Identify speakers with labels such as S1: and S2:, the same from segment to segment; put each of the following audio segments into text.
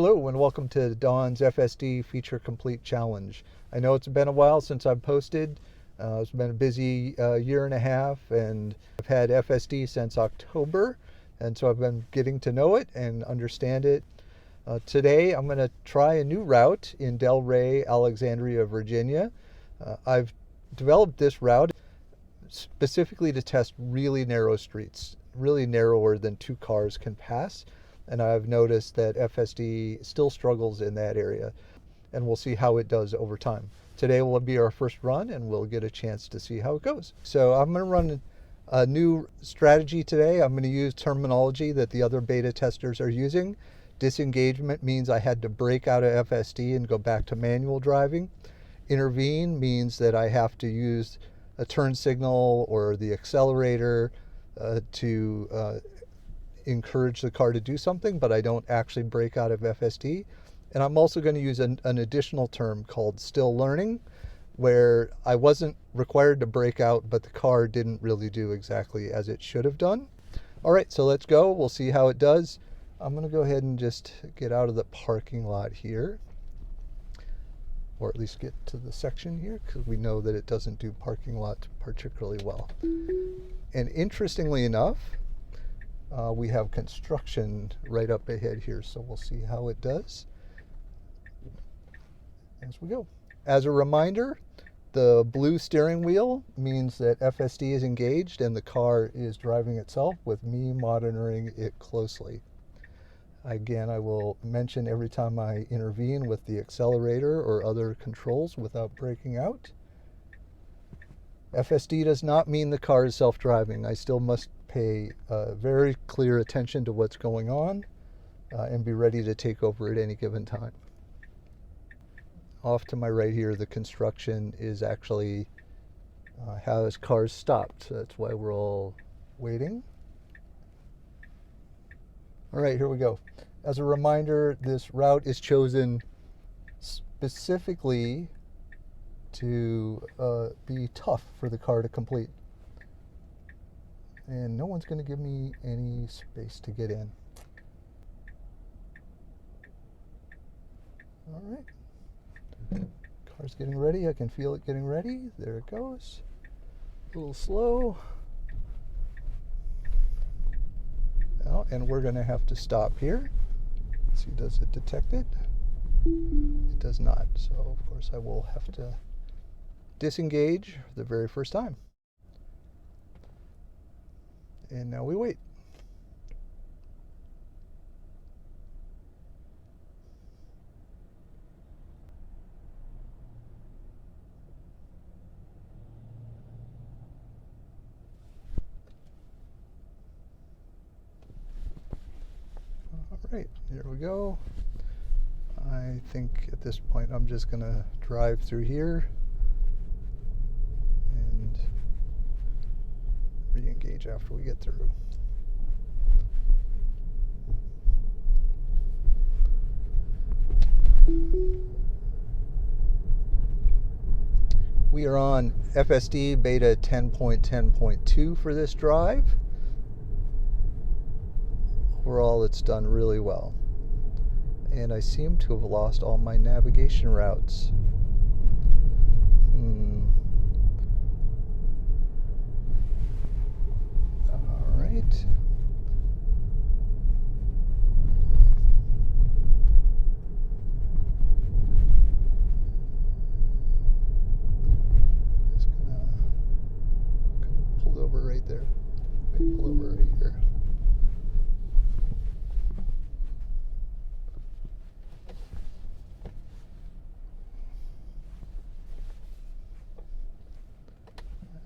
S1: Hello and welcome to Don's FSD Feature Complete Challenge. I know it's been a while since I've posted. It's been a busy year and a half, and I've had FSD since October, and so I've been getting to know it and understand it. Today I'm going to try a new route in Delray, Alexandria, Virginia. I've developed this route specifically to test really narrow streets, really narrower than two cars can pass. And I've noticed that FSD still struggles in that area, and we'll see how it does over time. Today will be our first run, and we'll get a chance to see how it goes. So I'm going to run a new strategy today. I'm going to use terminology that the other beta testers are using. Disengagement means I had to break out of FSD and go back to manual driving. Intervene means that I have to use a turn signal or the accelerator to encourage the car to do something, but I don't actually break out of FSD. And I'm also going to use an additional term called still learning, where I wasn't required to break out, but the car didn't really do exactly as it should have done. All right, so let's go. We'll see how it does. I'm going to go ahead and just get out of the parking lot here, or at least get to the section here, because we know that it doesn't do parking lots particularly well. And interestingly enough, we have construction right up ahead here, so we'll see how it does as we go. As a reminder, the blue steering wheel means that FSD is engaged and the car is driving itself with me monitoring it closely. Again, I will mention every time I intervene with the accelerator or other controls without breaking out. FSD does not mean the car is self-driving. I still must pay very clear attention to what's going on and be ready to take over at any given time. Off to my right here, the construction is actually has cars stopped. That's why we're all waiting. All right, here we go. As a reminder, this route is chosen specifically to be tough for the car to complete. And no one's going to give me any space to get in. All right. Car's getting ready. I can feel it getting ready. There it goes. A little slow. Oh, and we're going to have to stop here. Let's see, does it detect it? It does not. So, of course, I will have to disengage the very first time. And now we wait. All right, here we go. I think at this point I'm just going to drive through here and re-engage after we get through. We are on FSD Beta 10.10.2 for this drive. Overall, it's done really well. And I seem to have lost all my navigation routes. All right. Just gonna pull over right there. Pull over right here.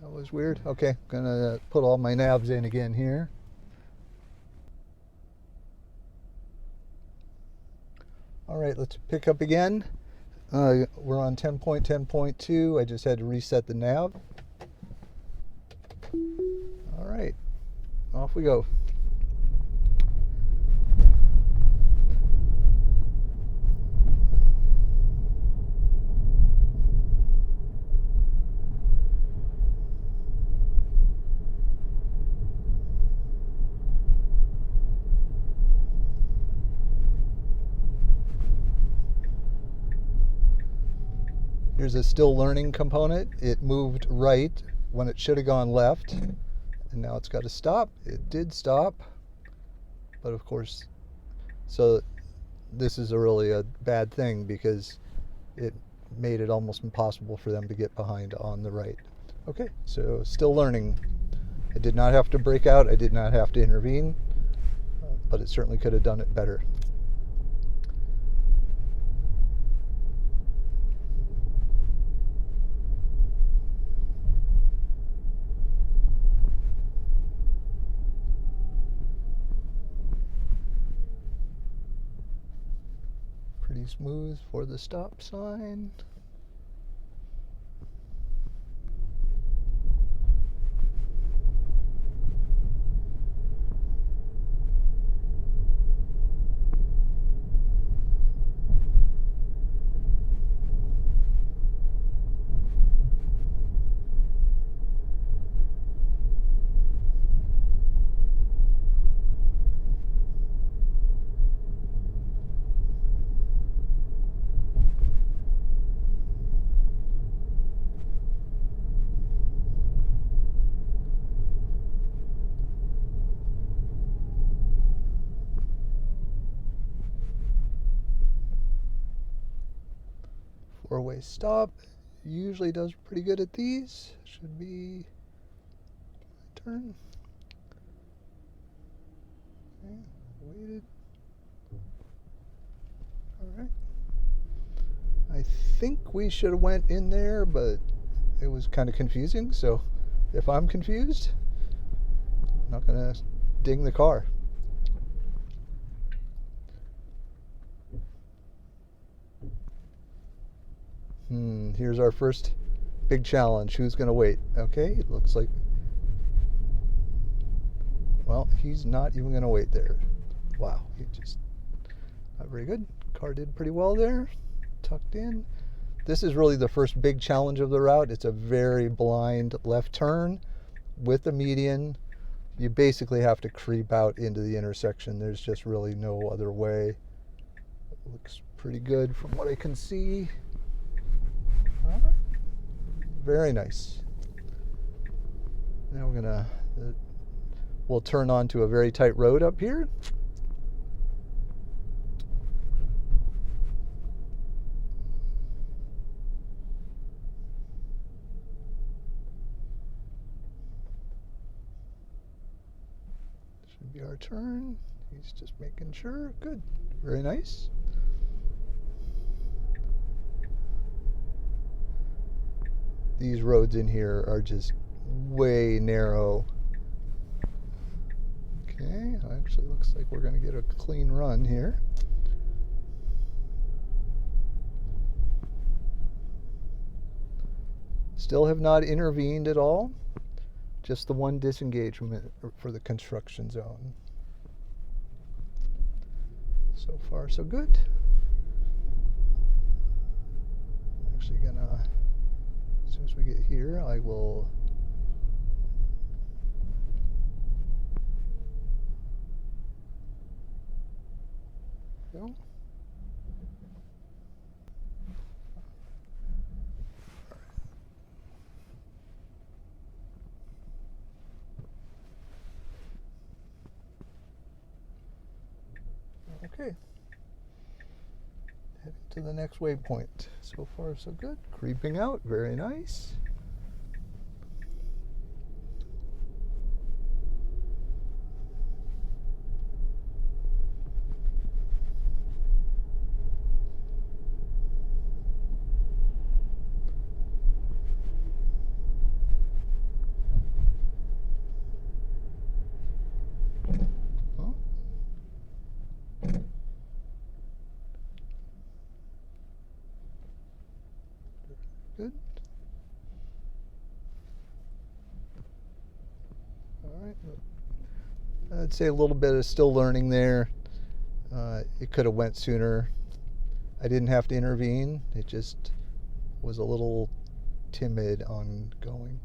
S1: That was weird. Okay, gonna put all my navs in again here. All right, let's pick up again. We're on 10.10.2. I just had to reset the nav. All right, off we go. Here's a still learning component. It moved right when it should have gone left, and now it's got to stop. It did stop, but of course, so this is really a bad thing because it made it almost impossible for them to get behind on the right. Okay, so still learning. I did not have to break out. I did not have to intervene, but it certainly could have done it better. Pretty smooth for the stop sign. Four-way stop. Usually does pretty good at these. Should be turn. Okay, waited. All right. I think we should have went in there, but it was kind of confusing. So if I'm confused, I'm not gonna ding the car. Here's our first big challenge. Who's gonna wait? Okay, it looks like, well, he's not even gonna wait there. Wow, he just, not very good. Car did pretty well there, tucked in. This is really the first big challenge of the route. It's a very blind left turn with a median. You basically have to creep out into the intersection. There's just really no other way. It looks pretty good from what I can see. All right. Very nice. Now we'll turn onto a very tight road up here. Should be our turn. He's just making sure. Good. Very nice. These roads in here are just way narrow. Okay, actually looks like we're going to get a clean run here. Still have not intervened at all. Just the one disengagement for the construction zone. So far, so good. I'm actually gonna, as soon as we get here, I will go. Okay. Heading to the next waypoint. So far, so good. Creeping out. Very nice. Good. All right. I'd say a little bit of still learning there. It could have went sooner. I didn't have to intervene. It just was a little timid on going.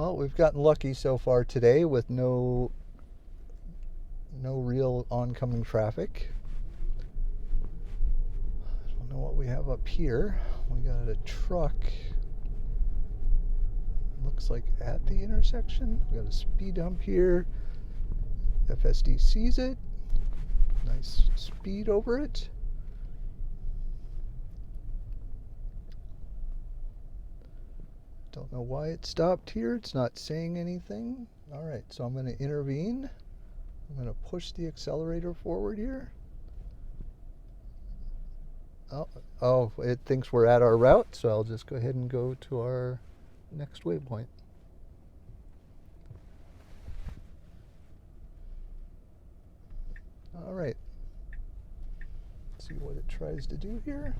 S1: Well, we've gotten lucky so far today with no real oncoming traffic. I don't know what we have up here. We got a truck. Looks like at the intersection. We got a speed hump here. FSD sees it. Nice speed over it. Don't know why it stopped here. It's not saying anything. All right, so I'm going to intervene. I'm going to push the accelerator forward here. Oh, it thinks we're at our route, so I'll just go ahead and go to our next waypoint. All right. Let's see what it tries to do here.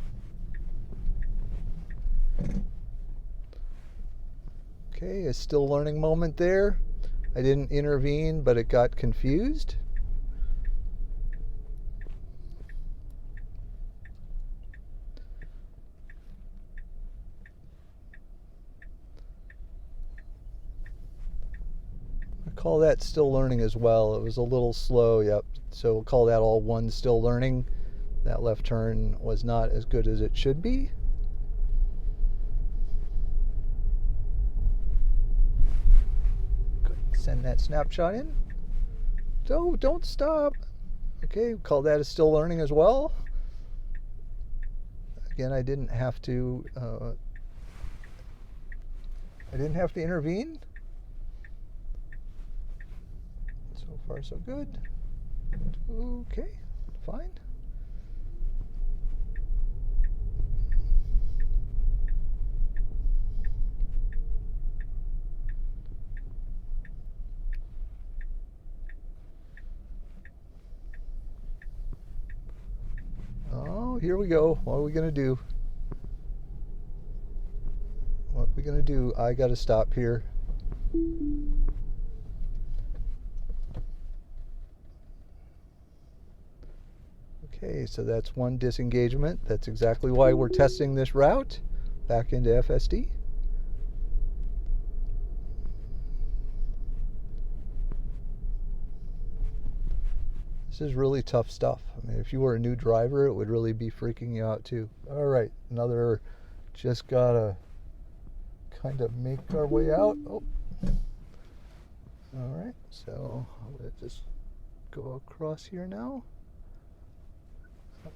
S1: Okay, a still learning moment there. I didn't intervene, but it got confused. I call that still learning as well. It was a little slow, yep. So we'll call that all one still learning. That left turn was not as good as it should be. Send that snapshot in. So don't stop. Okay, call that a still learning as well. Again, I didn't have to intervene. So far so good. Okay, fine. Oh, here we go. What are we going to do? What are we going to do? I got to stop here. Okay, so that's one disengagement. That's exactly why we're testing this route back into FSD. This is really tough stuff. I mean, if you were a new driver, it would really be freaking you out too. All right, another, just gotta kind of make our way out. Oh, all right, so I'm gonna just go across here now.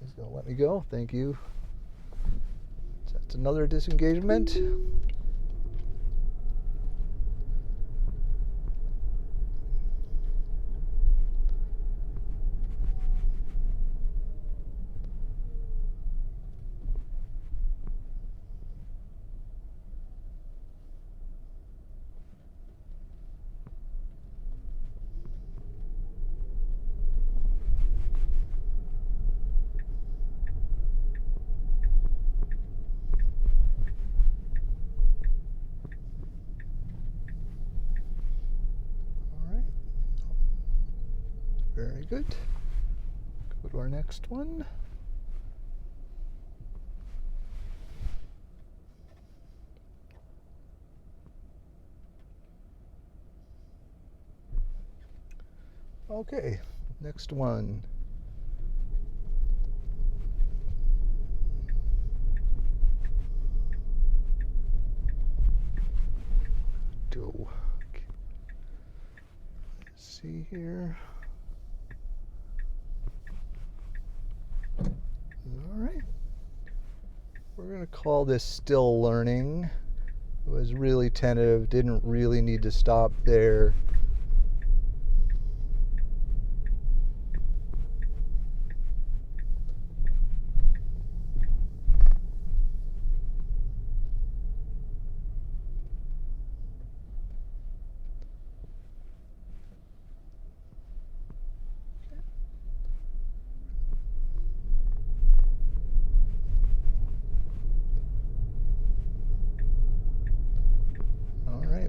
S1: He's gonna let me go, thank you. So that's another disengagement. Very good. Go to our next one. Okay, next one. Go. Okay. Let's see here. All right. We're going to call this still learning. It was really tentative, didn't really need to stop there.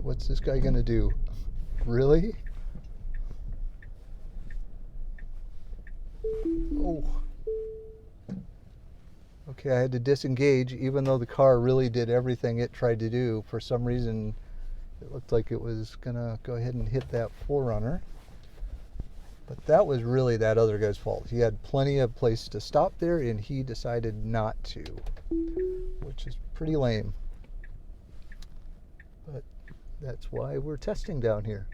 S1: What's this guy gonna do? Really? Oh. Okay, I had to disengage even though the car really did everything it tried to do. For some reason, It looked like it was gonna go ahead and hit that forerunner. But that was really that other guy's fault. He had plenty of place to stop there, and he decided not to, which is pretty lame. But that's why we're testing down here.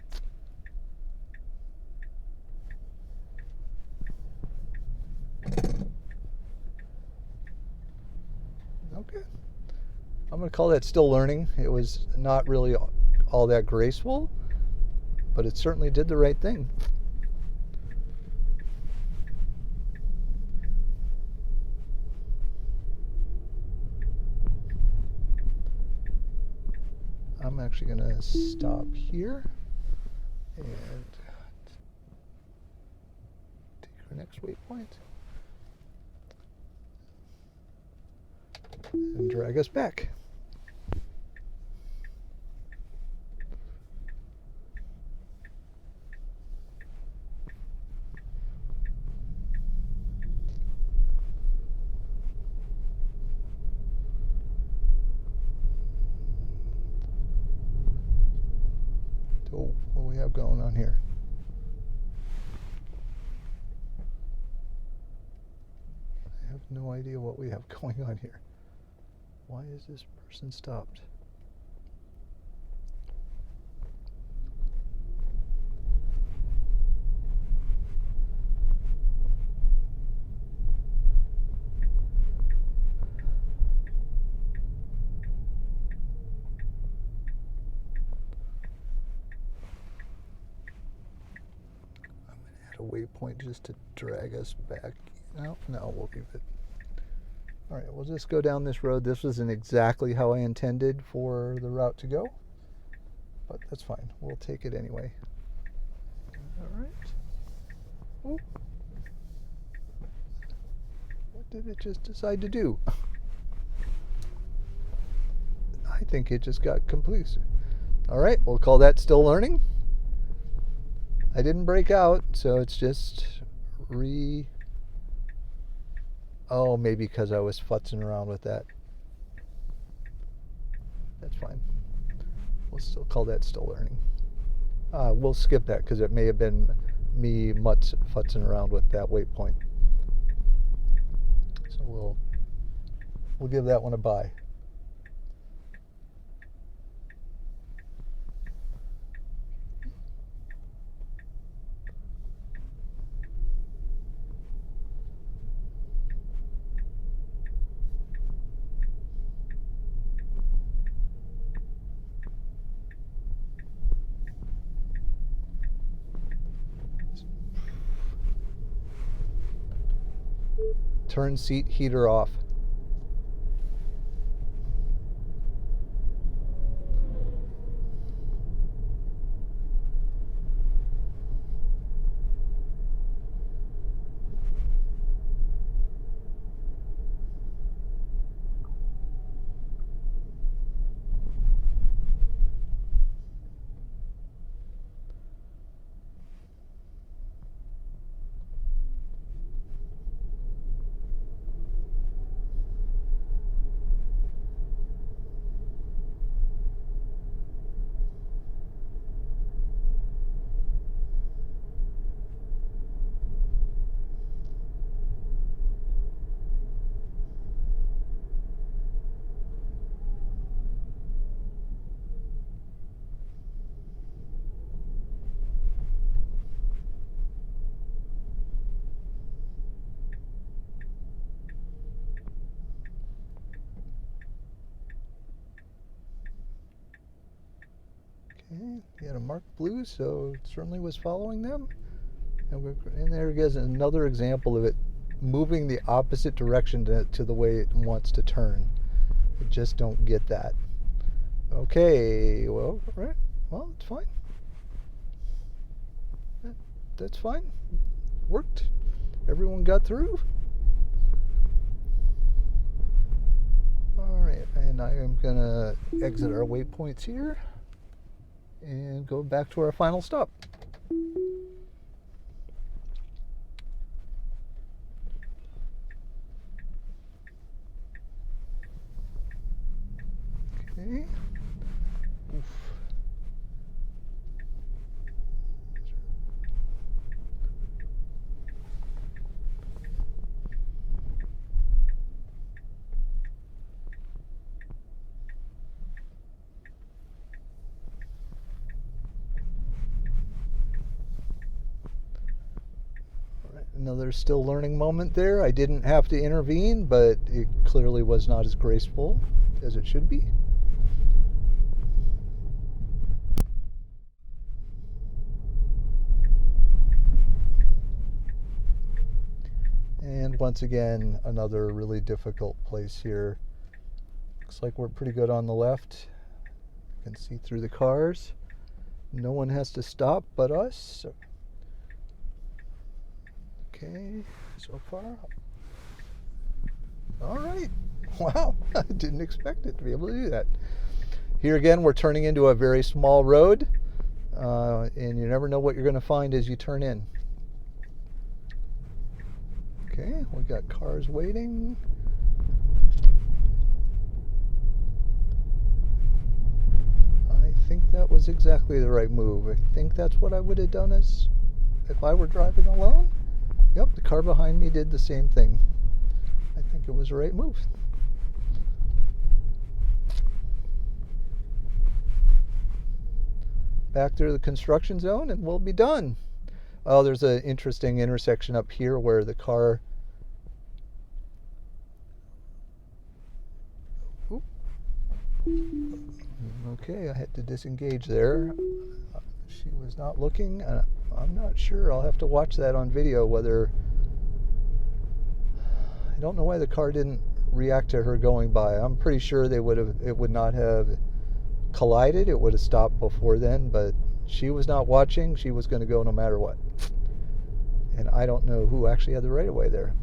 S1: Okay. I'm going to call that still learning. It was not really all that graceful, but it certainly did the right thing. I'm actually going to stop here and take our next waypoint and drag us back. So what do we have going on here? I have no idea what we have going on here. Why is this person stopped? A waypoint just to drag us back. No, we'll leave it. All right, we'll just go down this road. This wasn't exactly how I intended for the route to go, but that's fine. We'll take it anyway. All right. Ooh. What did it just decide to do? I think it just got complete. All right, we'll call that still learning. I didn't break out, so it's just oh, maybe because I was futzing around with that. That's fine. We'll still call that still learning. We'll skip that because it may have been me futzing around with that waypoint. So we'll give that one a bye. Turn seat heater off. Okay, he had a marked blue, so it certainly was following them. And there goes another example of it moving the opposite direction to the way it wants to turn. I just don't get that. Okay, well, right. Well, it's fine. That's fine. Worked. Everyone got through. All right, and I am gonna exit our waypoints here and go back to our final stop. Okay. Oof. Another still learning moment there. I didn't have to intervene, but it clearly was not as graceful as it should be. And once again, another really difficult place here. Looks like we're pretty good on the left. You can see through the cars. No one has to stop but us. Okay, so far. All right. Wow, I didn't expect it to be able to do that. Here again, we're turning into a very small road, and you never know what you're going to find as you turn in. Okay, we got cars waiting. I think that was exactly the right move. I think that's what I would have done as if I were driving alone. Yep, the car behind me did the same thing. I think it was the right move. Back through the construction zone and we'll be done. Oh, there's an interesting intersection up here where the car... Oop. Okay, I had to disengage there. She was not looking. I'm not sure. I'll have to watch that on video whether... I don't know why the car didn't react to her going by. I'm pretty sure it would not have collided. It would have stopped before then, but she was not watching. She was going to go no matter what. And I don't know who actually had the right of way there.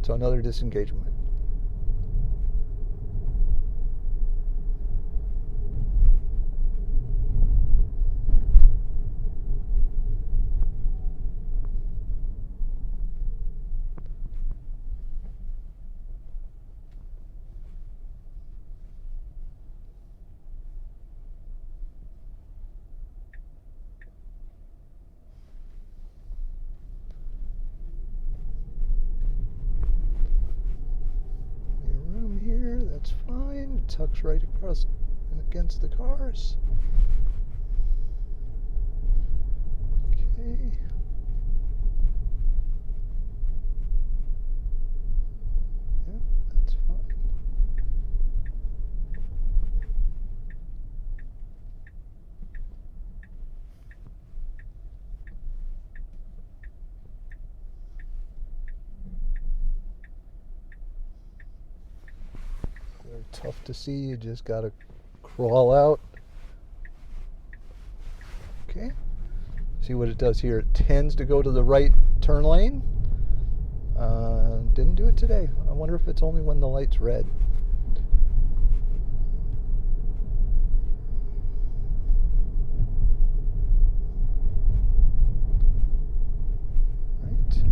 S1: So another disengagement. That's fine. It tucks right across against the cars. Okay. Yeah, that's fine. They're tough to see. You just gotta crawl out. Okay. See what it does here. It tends to go to the right turn lane. Didn't do it today. I wonder if it's only when the light's red. Right.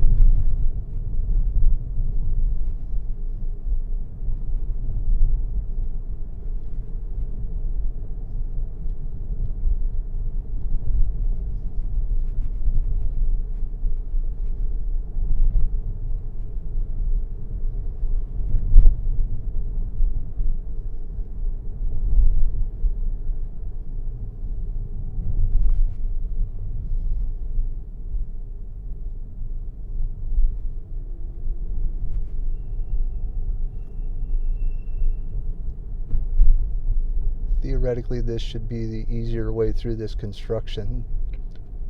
S1: Theoretically, this should be the easier way through this construction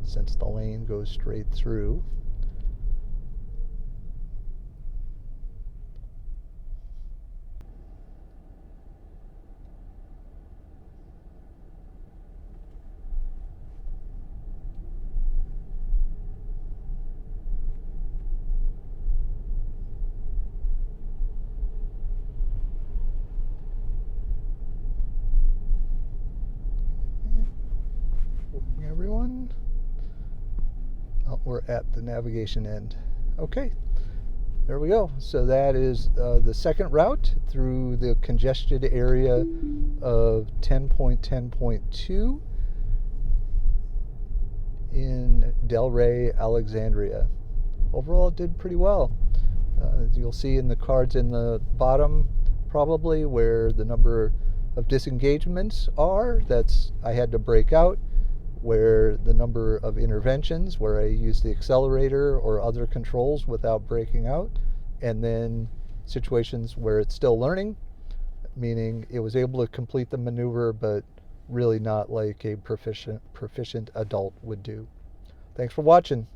S1: since the lane goes straight through. Everyone. Oh, we're at the navigation end. Okay, there we go. So that is the second route through the congested area of 10.10.2 in Delray, Alexandria. Overall, it did pretty well. You'll see in the cards in the bottom probably where the number of disengagements are. I had to break out. where the number of interventions where I use the accelerator or other controls without breaking out, and then situations where it's still learning, meaning it was able to complete the maneuver but really not like a proficient adult would do. Thanks for watching.